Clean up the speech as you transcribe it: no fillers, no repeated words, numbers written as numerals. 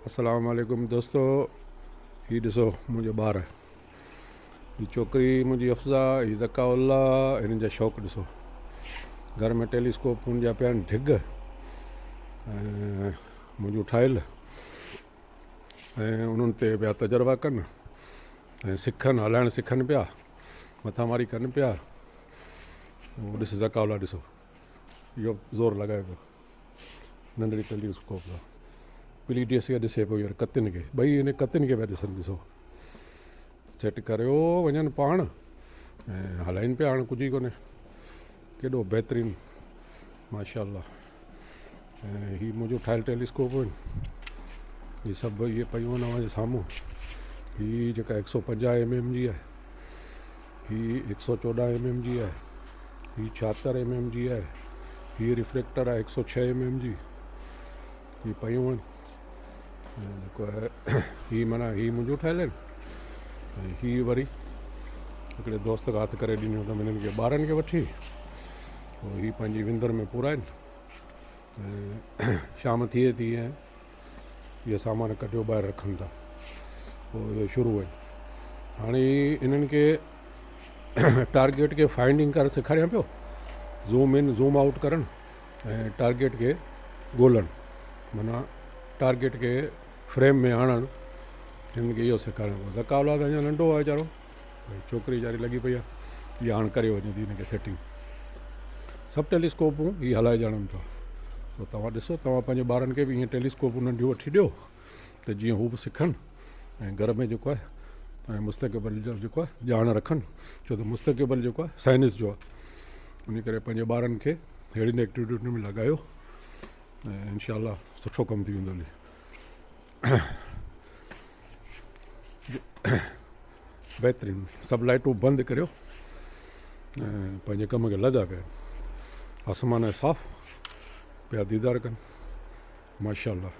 अस्सलाम वालेकुम दोस्तों। ही ॾिसो मुंहिंजो ॿार, ही छोकिरी मुंहिंजी अफ़ज़ा, ही ज़काउल्ला, हिननि जा शौक़ु ॾिसो। घर में टेलीस्कोप हुन जा पिया आहिनि ढिग ऐं मुंहिंजूं ठाहियल ऐं उन्हनि ते पिया तजुर्बा कनि ऐं सिखनि, हलाइणु सिखनि पिया, मथामारी कनि पिया। ॾिस ज़काउल्ला ॾिसो, इहो ज़ोर लॻाए पियो नंढड़ी टेलीस्कोप सां। पीली ॾिसे पियो हींअर कतियुनि खे, ॿई हिन कतियुनि खे पिया ॾिसनि। ॾिसो सेट करियो वञनि पाण ऐं हलाइनि पिया, हाणे कुझु ई कोन्हे। केॾो बहितरीनु माशाअल्लाह। ऐं हीअ मुंहिंजो ठाहियल टेलीस्कोप आहिनि, हीअ सभु इहे पयूं आहिनि अव्हांजे साम्हूं। हीअ जेका 150 mm जी आहे, हीअ 114 mm जी आहे, हीअ 76 mm जी आहे, हीअ रिफ्लेक्टर आहे 106 mm जी। हीअ पयूं आहिनि जेको आहे हीअ माना हीअ मुंहिंजो ठहियल आहिनि। ऐं हीअ वरी हिकिड़े दोस्त खां हथु करे ॾिनो त हिननि खे ॿारनि खे वठी, पोइ हीअ पंहिंजी विंदर में पुराइनि। ऐं शाम थिए थी ऐं इहे सामान कढियो ॿाहिरि रखनि था, पोइ इहो शुरू आहिनि। हाणे इन्हनि खे टारगेट खे फाइंडिंग करणु सेखारियां पियो, ज़ूम इन ज़ूम आउट करणु ऐं टारगेट खे ॻोल्हणु, माना टारगेट खे फ्रेम में आणणु। हिननि खे इहो सेखारियो पियो। ज़काउल्ला त अञा नंढो आहे वीचारो, छोकिरी वीचारी लॻी पई आहे, इहा हाणे करे वञे थी हिनखे सेटिंग। सभु टेलीस्कोपूं हीअ हलाए ॼाणनि था। पोइ तव्हां ॾिसो, तव्हां पंहिंजे ॿारनि खे बि ईअं टेलीस्कोपूं नंढियूं वठी ॾियो त जीअं हू बि सिखनि ऐं घर में जेको आहे ऐं मुस्तक़बिल जो जेको आहे ॼाण रखनि। छो त मुस्तक़बिल जेको आहे साइंस जो आहे, इन करे पंहिंजे ॿारनि खे अहिड़ियुनि एक्टिविटियुनि में लॻायो ऐं इनशाअल्लाह सुठो कमु थी वेंदो। बहितरीनु। सभु लाइटूं बंदि करियो ऐं पंहिंजे कम खे लॻा पिया। आसमान साफ़ पिया दीदार कनि माशाअल्लाह।